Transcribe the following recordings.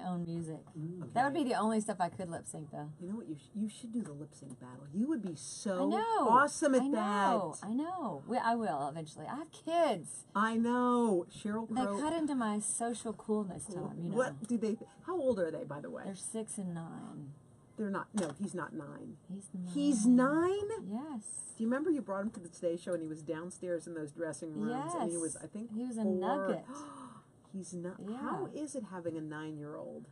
own music. Okay. That would be the only stuff I could lip sync, though. You know what? You should do the lip sync battle. You would be so I know. awesome at I know. that. I know. I will eventually. I have kids. I know. Sheryl They Crow. cut into my social coolness, Tom. You know. What do they? How old are they, by the way? They're 6 and 9. They're not. No, he's not 9. He's 9. He's 9? Yes. Do you remember you brought him to the Today Show and he was downstairs in those dressing rooms? Yes. And he was, I think, he was a 4. nugget. He's not. Yeah. How is it having a 9-year-old?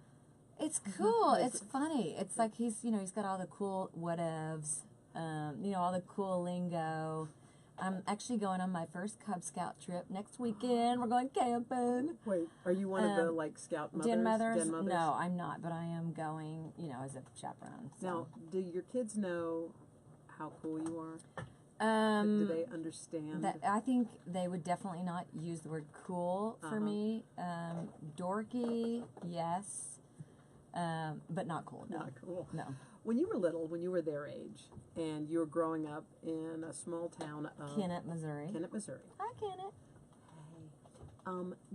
It's cool. It's funny. It's like he's got all the cool whatevs, all the cool lingo. I'm actually going on my first Cub Scout trip next weekend. We're going camping. Wait, are you one of the like scout mothers? Den mothers? Den mothers? No, I'm not, but I am going, as a chaperone. So. Now, do your kids know how cool you are? Do they understand? I think they would definitely not use the word cool for me. Dorky, yes, but not cool. No. Not cool. No. When you were little, when you were their age, and you were growing up in a small town of Kennett, Missouri. Kennett, Missouri. Hi, Kennett.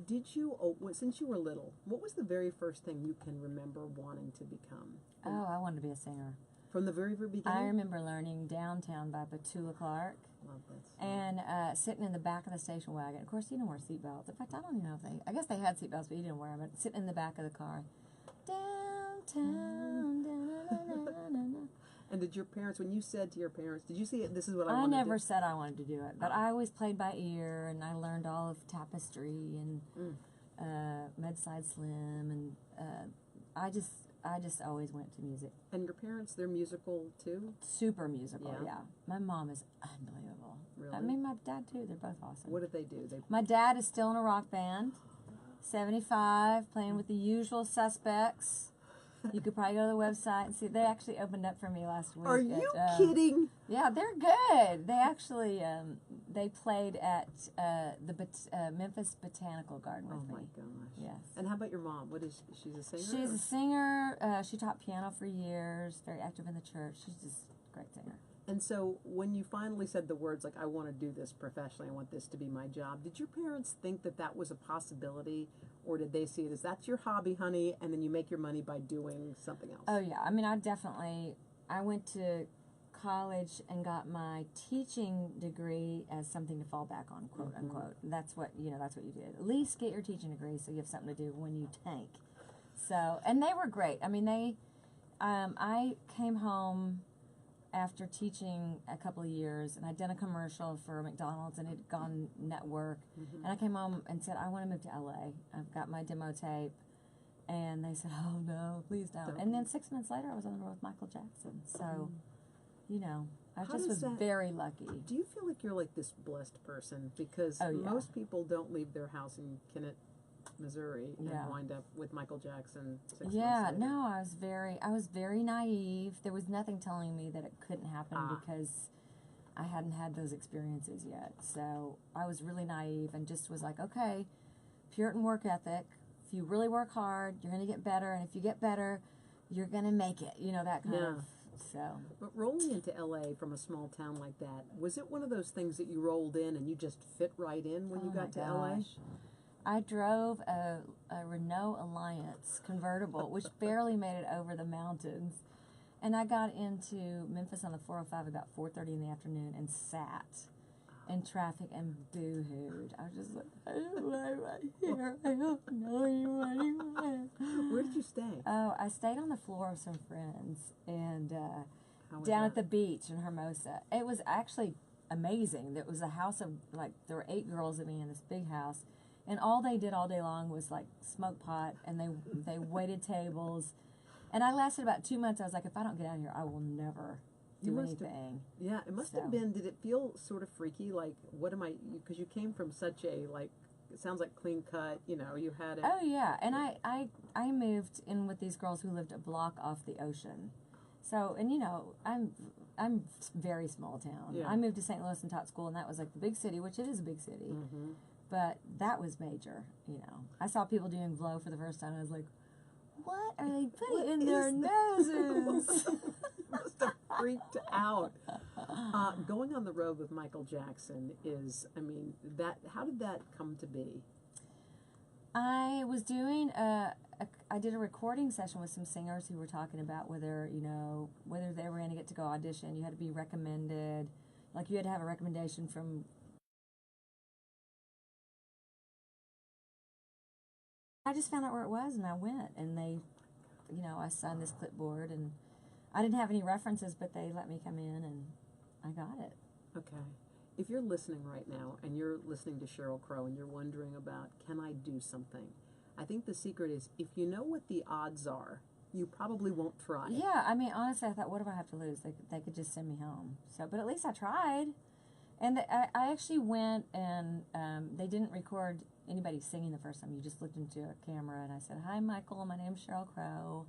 Did you, since you were little, what was the very first thing you can remember wanting to become? Oh, I wanted to be a singer. From the very, very beginning? I remember learning Downtown by Petula Clark. Love that song. And sitting in the back of the station wagon. Of course, you didn't wear seatbelts. In fact, I don't even know if I guess they had seatbelts, but you didn't wear them. But sitting in the back of the car. Downtown, da-na-na-na-na-na. And did your parents, when you said to your parents, did you see it, this is what I want I to do? never said I wanted to do it, but I always played by ear, and I learned all of Tapestry and Medside Slim, and I just always went to music. And your parents, they're musical too? Super musical, yeah. My mom is unbelievable. Really? I mean, my dad too. They're both awesome. What did they do? My dad is still in a rock band, 75, playing with the usual suspects. You could probably go to the website and see. They actually opened up for me last week. Are you kidding? Yeah, they're good. They actually they played at the Memphis Botanical Garden with me. Oh my gosh! Yes. And how about your mom? What is she's a singer? She's a singer. She taught piano for years. Very active in the church. She's just a great singer. And so when you finally said the words like, I want to do this professionally, I want this to be my job, did your parents think that that was a possibility? Or did they see it as, that's your hobby, honey, and then you make your money by doing something else? Oh, yeah. I mean, I went to college and got my teaching degree as something to fall back on, quote unquote. That's what you did. At least get your teaching degree so you have something to do when you tank. So, and they were great. I mean, I came home after teaching a couple of years, and I'd done a commercial for McDonald's, and it had gone network, and I came home and said, I want to move to LA. I've got my demo tape, and they said, oh no, please don't. And then 6 months later, I was on the road with Michael Jackson, so, I just was very lucky. Do you feel like you're like this blessed person? Because most people don't leave their house in Kennett, Missouri, and wind up with Michael Jackson 6 months later. No, I was very naive. There was nothing telling me that it couldn't happen because I hadn't had those experiences yet. So I was really naive and just was like, okay, Puritan work ethic. If you really work hard, you're going to get better, and if you get better, you're going to make it. That kind of. So. But rolling into LA from a small town like that, was it one of those things that you rolled in and you just fit right in when you got to LA? I drove a Renault Alliance convertible, which barely made it over the mountains. And I got into Memphis on the 405 about 4:30 in the afternoon and sat in traffic and boo-hooed. I was just like, I don't like right here. I don't know you anywhere. Where did you stay? Oh, I stayed on the floor of some friends and down at the beach in Hermosa. It was actually amazing. It was a house of, there were 8 girls living in this big house. And all they did all day long was smoke pot, and they waited tables. And I lasted about 2 months. I was like, if I don't get out of here, I will never do anything. It must have been. Did it feel sort of freaky? Like, what am I? Because you came from such a it sounds like clean cut. You had it. Oh yeah, and I moved in with these girls who lived a block off the ocean. So, and I'm very small town. Yeah. I moved to St. Louis and taught school, and that was the big city, which it is a big city. But that was major, I saw people doing blow for the first time, and I was like, what are they putting in their noses? Must have freaked out. Going on the road with Michael Jackson is, how did that come to be? I was doing I did a recording session with some singers who were talking about whether whether they were going to get to go audition. You had to be recommended, like you had to have a recommendation from. I just found out where it was, and I went, and they, I signed this clipboard, and I didn't have any references, but they let me come in, and I got it. Okay. If you're listening right now and you're listening to Sheryl Crow and you're wondering about, can I do something? I think the secret is if you know what the odds are, you probably won't try. Yeah, I mean, honestly, I thought, what do I have to lose? They could just send me home. So, but at least I tried. And I actually went and they didn't record anybody singing the first time. You just looked into a camera and I said, "Hi, Michael. My name's Sheryl Crow."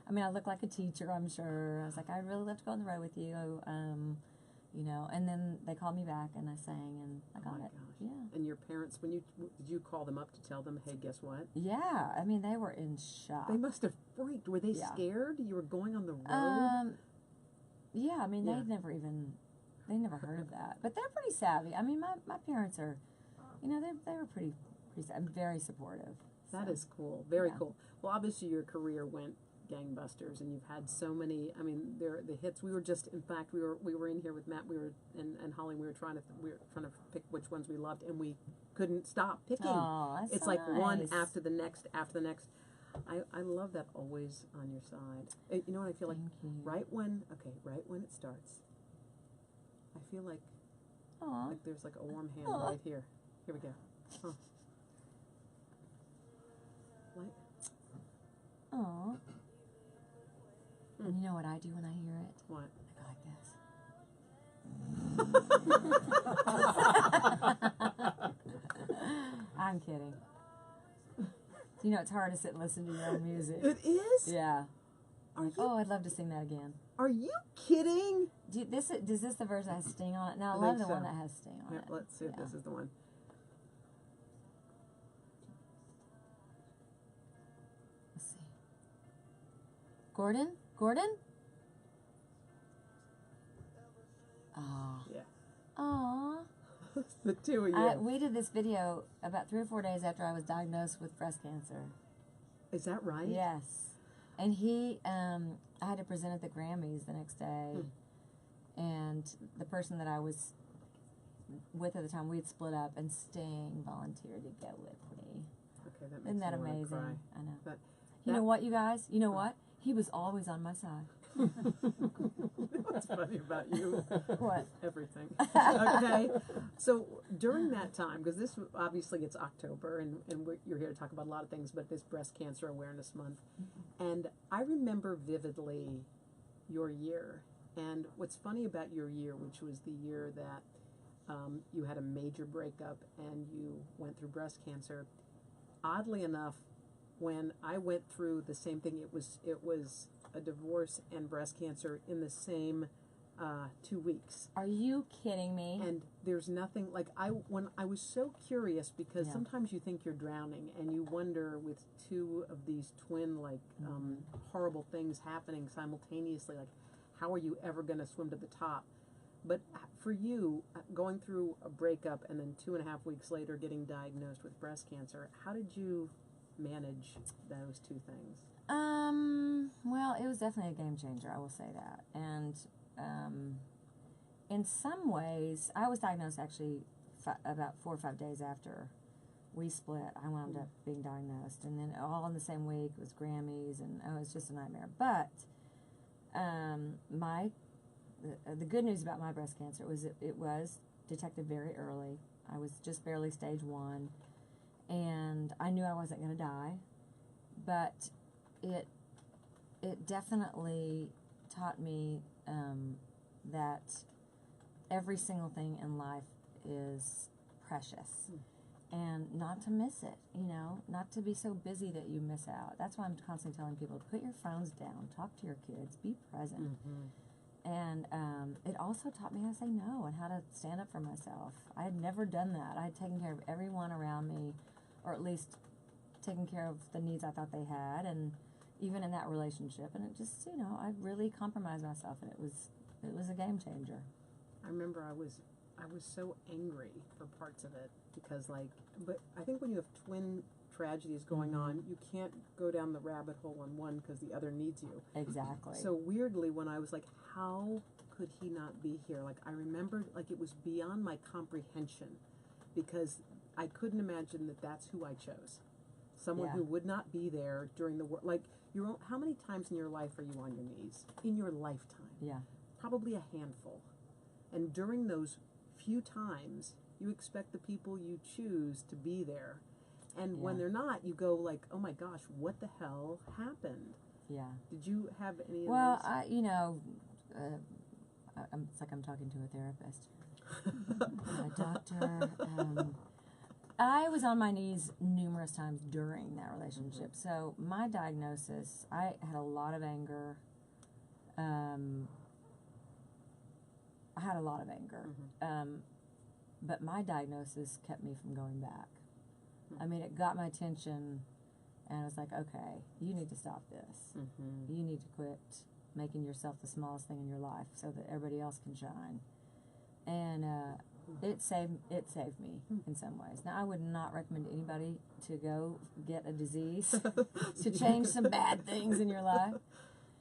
I mean, I look like a teacher, I'm sure. I was like, "I'd really love to go on the road with you." And then they called me back and I sang and I got it. Gosh. Yeah. And your parents, did you call them up to tell them, hey, guess what? Yeah. I mean, they were in shock. They must have freaked. Were they Yeah. scared? You were going on the road? Yeah. I mean, Yeah. they never heard of that. But they're pretty savvy. I mean, my parents are, they were pretty very supportive. That So, is cool. Very yeah. cool. Well, obviously your career went gangbusters, and you've had so many. I mean, the hits. We were just, in fact, we were in here with Matt. And Holly. We were trying to pick which ones we loved, and we couldn't stop picking. Oh, that's It's so like one nice. after the next after the next. I love that always on your side. You know what I feel like? Thank you. Right when it starts, I feel like Aw. there's like a warm hand Aw. right here. Here we go. Oh. Like, Aw. And you know what I do when I hear it? what? I go like this. I'm kidding. It's hard to sit and listen to your own music. It is? Yeah. Are Like, you oh, I'd love to sing that again. Are you kidding? Is this the version that has Sting on it? No, I I love think the one so. that has Sting on Yeah, it. let's see if Yeah. this is the one. Let's see. Gordon? Oh. Yeah. Aw. The two of you. We did this video about 3 or 4 days after I was diagnosed with breast cancer. Is that right? Yes. And I had to present at the Grammys the next day. And the person that I was with at the time, we had split up, and Sting volunteered to go with me. Okay, that makes Isn't that me wanna amazing? cry. I know. That, You know what, you guys? You know what? He was always on my side. What's funny about you? What? Everything. Okay. So during that time, because this obviously it's October, and you're here to talk about a lot of things, but this Breast Cancer Awareness Month, and I remember vividly your year. And what's funny about your year, which was the year that you had a major breakup and you went through breast cancer. Oddly enough, when I went through the same thing, it was a divorce and breast cancer in the same 2 weeks. Are you kidding me? And there's nothing like when I was so curious because Yeah. sometimes you think you're drowning and you wonder with two of these twin horrible things happening simultaneously, like how are you ever going to swim to the top? But for you, going through a breakup and then 2.5 weeks later getting diagnosed with breast cancer, how did you manage those two things? Well, it was definitely a game changer, I will say that. And in some ways, I was diagnosed actually about 4 or 5 days after we split. I wound up being diagnosed, and then all in the same week was Grammys, and it was just a nightmare. But the good news about my breast cancer was it was detected very early. I was just barely stage 1, and I knew I wasn't going to die, but it definitely taught me that every single thing in life is precious, and not to miss it, not to be so busy that you miss out. That's why I'm constantly telling people, put your phones down, talk to your kids, be present. And it also taught me how to say no and how to stand up for myself. I had never done that. I had taken care of everyone around me, or at least taken care of the needs I thought they had, and even in that relationship. And it just, I really compromised myself, and it was a game changer. I remember I was so angry for parts of it because but I think when you have twin tragedies going on, you can't go down the rabbit hole on one because the other needs you. Exactly. So weirdly, when I was like, how could he not be here? Like, I remembered, like, it was beyond my comprehension because I couldn't imagine that that's who I chose. Someone Yeah. who would not be there during the war. Like, how many times in your life are you on your knees? In your lifetime? Yeah. Probably a handful. And during those few times, you expect the people you choose to be there. And when Yeah. they're not, you go like, oh my gosh, what the hell happened? Yeah. Did you have any Well, of those? It's like I'm talking to a therapist, a doctor. I was on my knees numerous times during that relationship. So my diagnosis, I had a lot of anger. I had a lot of anger. But my diagnosis kept me from going back. I mean, it got my attention, and I was like, okay, you need to stop this. You need to quit making yourself the smallest thing in your life so that everybody else can shine. And it saved me in some ways. Now, I would not recommend anybody to go get a disease to change some bad things in your life.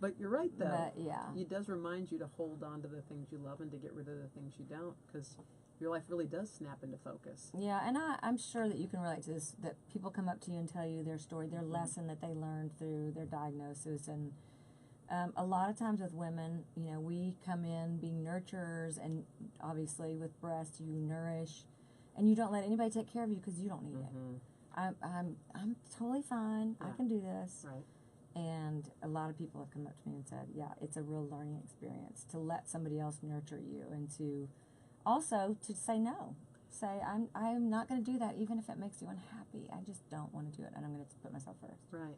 But you're right, though. But, yeah. It does remind you to hold on to the things you love and to get rid of the things you don't, because your life really does snap into focus. Yeah, and I'm sure that you can relate to this, that people come up to you and tell you their story, their lesson that they learned through their diagnosis. And a lot of times with women, we come in being nurturers, and obviously with breast, you nourish, and you don't let anybody take care of you because you don't need it. I'm totally fine. Yeah. I can do this. Right. And a lot of people have come up to me and said, yeah, it's a real learning experience to let somebody else nurture you, and to also to say no. Say, I'm not going to do that even if it makes you unhappy. I just don't want to do it, and I'm going to put myself first. Right.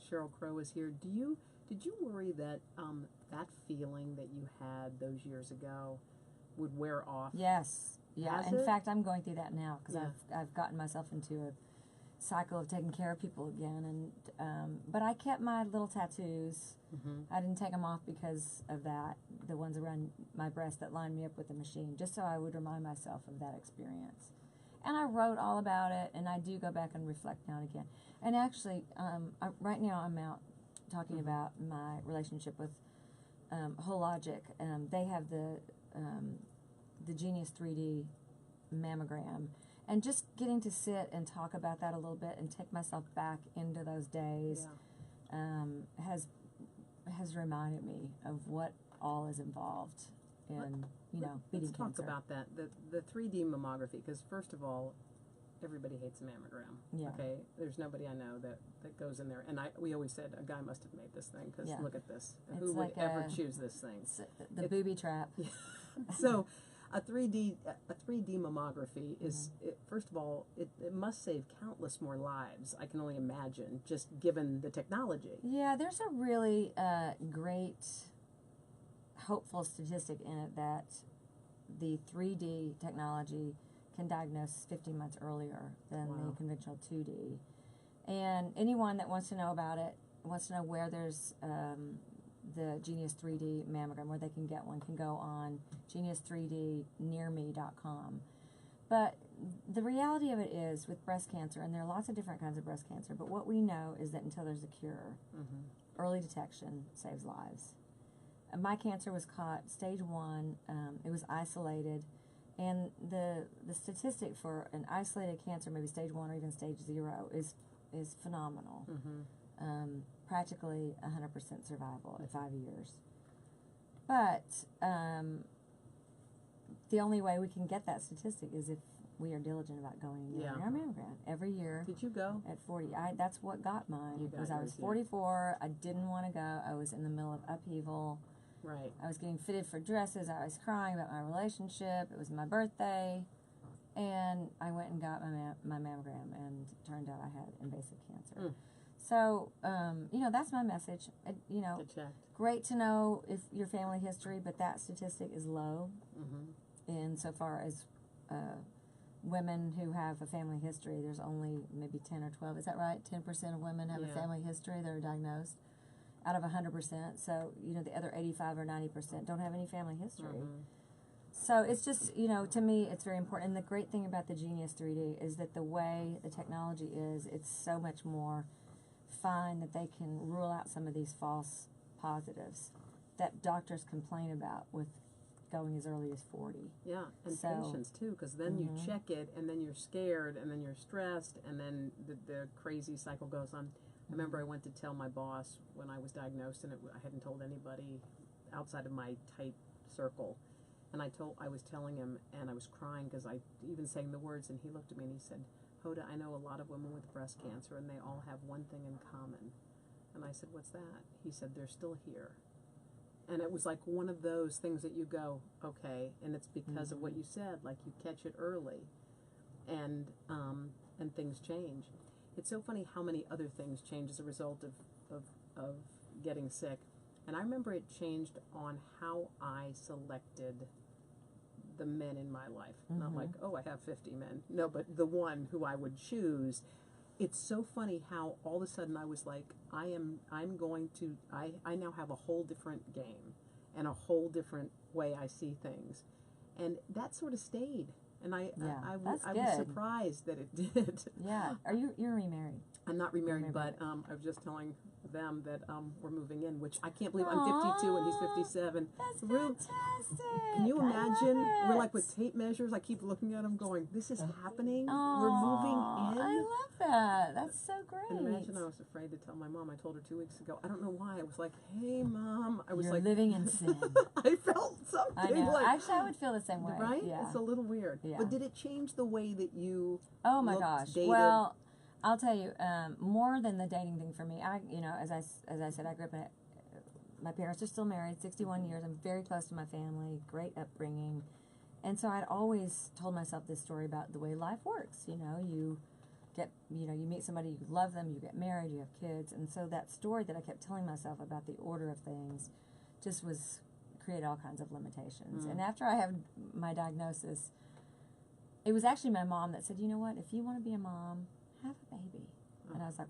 Sheryl Crow is here. Did you worry that that feeling that you had those years ago would wear off? Yes. Yeah. Has In it? fact, I'm going through that now because Yeah. I've gotten myself into a cycle of taking care of people again, and but I kept my little tattoos. I didn't take them off because of that, the ones around my breast that lined me up with the machine, just so I would remind myself of that experience. And I wrote all about it, and I do go back and reflect now and again. And actually, right now I'm out talking about my relationship with Hologic. They have the Genius 3D mammogram. And just getting to sit and talk about that a little bit and take myself back into those days has reminded me of what all is involved in, beating Let's talk cancer. about that, the 3D mammography, because first of all, everybody hates a mammogram. Yeah. Okay, there's nobody I know that goes in there, and we always said a guy must have made this thing because look at this. It's Who like would ever choose this thing? The booby trap. So, a 3D mammography is first of all, it must save countless more lives. I can only imagine, just given the technology. Yeah, there's a really great, hopeful statistic in it that the 3D technology can diagnose 15 months earlier than the conventional 2D. And anyone that wants to know about it, wants to know where there's the Genius 3D mammogram, where they can get one, can go on genius3dnearme.com. But the reality of it is, with breast cancer, and there are lots of different kinds of breast cancer, but what we know is that until there's a cure, early detection saves lives. My cancer was caught stage 1. It was isolated, and the statistic for an isolated cancer, maybe stage 1 or even stage 0, is phenomenal. Practically 100% survival at 5 years. But the only way we can get that statistic is if we are diligent about going and getting our mammogram every year. Did you go? At 40. That's what got mine. Because I was yours, 44. I didn't want to go. I was in the middle of upheaval. Right. I was getting fitted for dresses. I was crying about my relationship. It was my birthday. And I went and got my mammogram, and it turned out I had invasive cancer. So, that's my message. Great to know if your family history, but that statistic is low insofar as women who have a family history. There's only maybe 10 or 12. Is that right? 10% of women have a family history that are diagnosed out of 100%. So, the other 85 or 90% don't have any family history. So it's just, to me, it's very important. And the great thing about the Genius 3D is that the way the technology is, it's so much more fine that they can rule out some of these false positives that doctors complain about with going as early as 40. Yeah, and patients too, because then you check it, and then you're scared, and then you're stressed, and then the crazy cycle goes on. I remember I went to tell my boss when I was diagnosed, and I hadn't told anybody outside of my tight circle. And I was telling him, and I was crying because I even saying the words, and he looked at me and he said, "Hoda, I know a lot of women with breast cancer, and they all have one thing in common." And I said, "What's that?" He said, "They're still here." And it was like one of those things that you go, okay, and it's because of what you said, like you catch it early, and things change. It's so funny how many other things change as a result of getting sick. And I remember it changed on how I selected the men in my life. Not like, oh, I have 50 men. No, but the one who I would choose. It's so funny how all of a sudden I was like, I now have a whole different game and a whole different way I see things. And that sort of stayed. And I was surprised that it did. Yeah. You're remarried? I'm not remarried, but I was just telling them that we're moving in, which I can't believe. I'm 52 and he's 57. That's fantastic. Can you imagine? We're like with tape measures. I keep looking at them going, this is happening. We're moving in. I love that. That's so great. And imagine I was afraid to tell my mom. I told her 2 weeks ago. I don't know why. I was like, hey, Mom. I was You're like living in sin. I felt something. I know. Like, Actually, I would feel the same way. Right? Yeah. It's a little weird. Yeah. But did it change the way that you Oh my looked, gosh. dated? Well, I'll tell you, more than the dating thing for me, as I said, I grew up in my parents are still married, 61 years. I'm very close to my family, great upbringing. And so I'd always told myself this story about the way life works. You meet somebody, you love them, you get married, you have kids. And so that story that I kept telling myself about the order of things just created all kinds of limitations. And after I had my diagnosis, it was actually my mom that said, you know what, if you want to be a mom, have a baby. And I was like,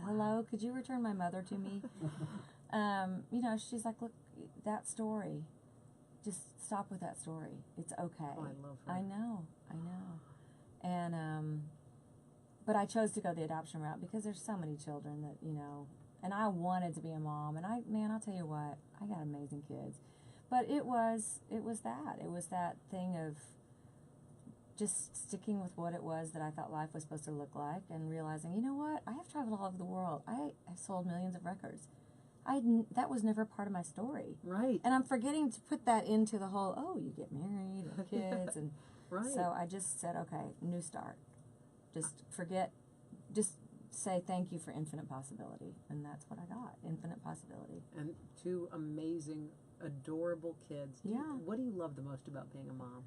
hello, could you return my mother to me? She's like, look, that story, just stop with that story. It's okay. Oh, I love her. I know. And, but I chose to go the adoption route because there's so many children that, and I wanted to be a mom. And I'll tell you what, I got amazing kids. But it was that thing of just sticking with what it was that I thought life was supposed to look like, and realizing, you know what, I have traveled all over the world. I have sold millions of records. That was never part of my story. Right. And I'm forgetting to put that into the whole, you get married and kids. And right. So I just said, okay, new start. Just say thank you for infinite possibility. And that's what I got, infinite possibility. And 2 amazing, adorable kids. Yeah. What do you love the most about being a mom?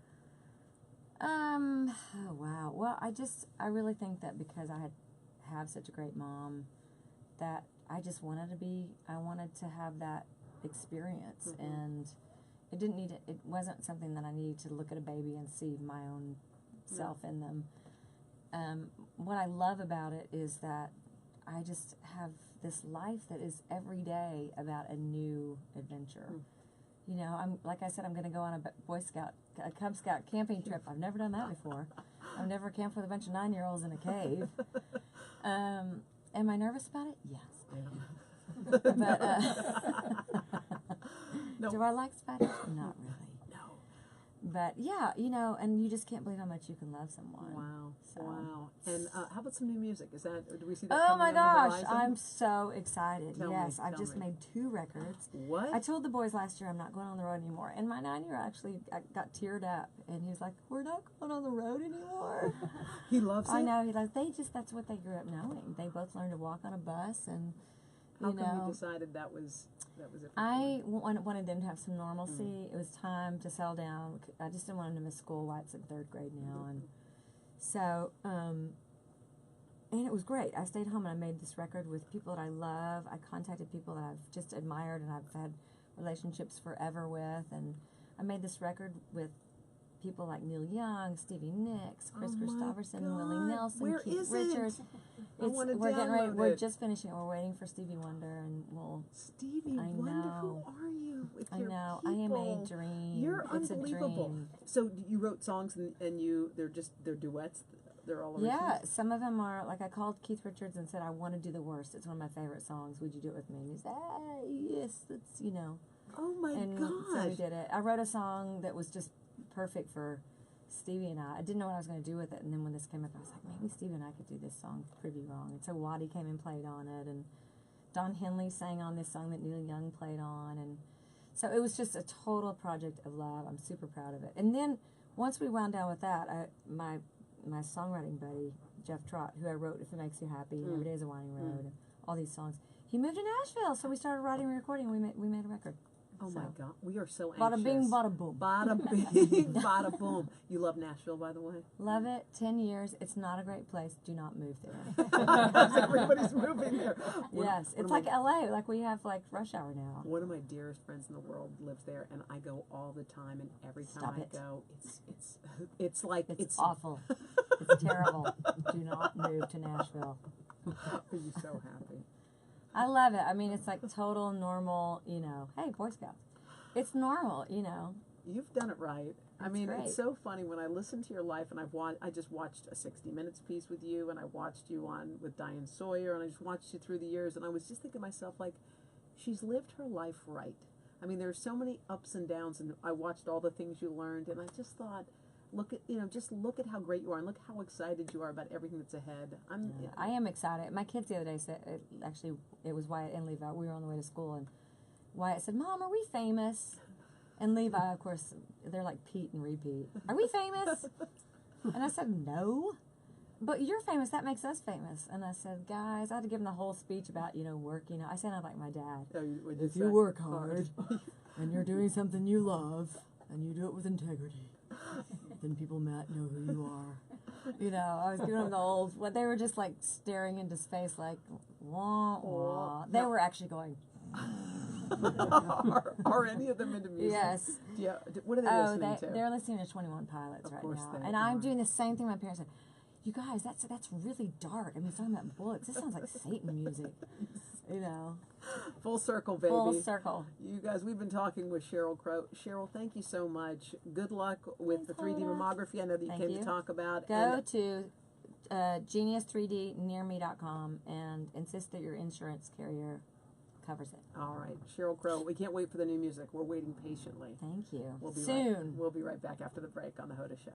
Oh, wow. Well, I really think that because I have such a great mom, that I wanted to have that experience. And it wasn't something that I needed to look at a baby and see my own self in them. What I love about it is that I just have this life that is every day about a new adventure. Like I said, I'm going to go on a Cub Scout camping trip. I've never done that before. I've never camped with a bunch of 9-year-olds in a cave. Am I nervous about it? Yes. Yeah. But No. do I like spiders? Not really. No. But yeah, and you just can't believe how much you can love someone. Wow. So. Wow. And how about some new music? Do we see that Oh coming my on the gosh, horizon? I'm so excited. Yes, I've tell just me. made 2 records. What? I told the boys last year I'm not going on the road anymore. And my 9-year-old actually got teared up. And he was like, we're not going on the road anymore. He loves it? I know. He's like, that's what they grew up knowing. They both learned to walk on a bus. And, How come you decided that was it? I wanted them to have some normalcy. It was time to settle down. I just didn't want them to miss school. White's in 3rd grade now. And so, and it was great. I stayed home and I made this record with people that I love. I contacted people that I've just admired and I've had relationships forever with. And I made this record with people like Neil Young, Stevie Nicks, Chris Oh my Christopherson, God. Willie Nelson, Where Keith is Richards. it? I wanna We're getting ready. download We're it. just finishing it. We're waiting for Stevie Wonder, and we'll. Stevie I Wonder, know. who are you with I your know. people? I am a dream. You're It's unbelievable. a dream. So you wrote songs and they're duets. They're all originals? Yeah, some of them are, like I called Keith Richards and said, I want to do The Worst. It's one of my favorite songs. Would you do it with me? And he said, yes, that's, Oh my and gosh. so we did it. I wrote a song that was just perfect for Stevie and I. I didn't know what I was going to do with it, and then when this came up, I was like, maybe Stevie and I could do this song, Pretty Wrong. And so Waddy came and played on it, and Don Henley sang on this song that Neil Young played on, and so it was just a total project of love. I'm super proud of it. And then once we wound down with that, my songwriting buddy, Jeff Trott, who I wrote If It Makes You Happy, and Every Day's a Winding Road, and all these songs, he moved to Nashville, so we started writing and recording, and we made a record. Oh So, my God, we are so anxious. bada bing, bada boom. Bada bing, bada boom. You love Nashville, by the way? Love it. 10 years. It's not a great place. Do not move there. Everybody's moving there. Yes. It's like LA. Like we have like rush hour now. One of my dearest friends in the world lives there, and I go all the time. And every time I go, it's like It's awful. It's terrible. Do not move to Nashville. Are you so happy? I love it. I mean, it's like total normal, hey, Boy Scouts. It's normal, You've done it right. I mean, great. it's so funny when I listen to your life, and I just watched a 60 Minutes piece with you, and I watched you on with Diane Sawyer, and I just watched you through the years, and I was just thinking to myself, like, she's lived her life right. I mean, there's so many ups and downs, and I watched all the things you learned, and I just thought, just look at how great you are, and look how excited you are about everything that's ahead. I am excited. My kids the other day said, it was Wyatt and Levi. We were on the way to school, and Wyatt said, Mom, are we famous? And Levi, of course, they're like Pete and repeat. Are we famous? And I said, no. But you're famous. That makes us famous. And I said, guys, I had to give them the whole speech about, work. I sounded like my dad. If you work hard and you're doing something you love and you do it with integrity, then people might know who you are. I was giving them the old, they were just like staring into space like, wah, wah. They were actually going, are any of them into music? yes. Yeah. What are they listening to? They're listening to 21 Pilots right now. And are. I'm doing the same thing my parents said. You guys, that's really dark. I mean, it's talking about bullets. This sounds like Satan music. Full circle, baby. Full circle. You guys, we've been talking with Sheryl Crow. Sheryl, thank you so much. Good luck with the 3D mammography. I know that you came to talk about. Go to genius3dnearme.com and insist that your insurance carrier covers it. All right. Sheryl Crow, we can't wait for the new music. We're waiting patiently. Thank you. We'll be soon. We'll be right back after the break on The Hoda Show.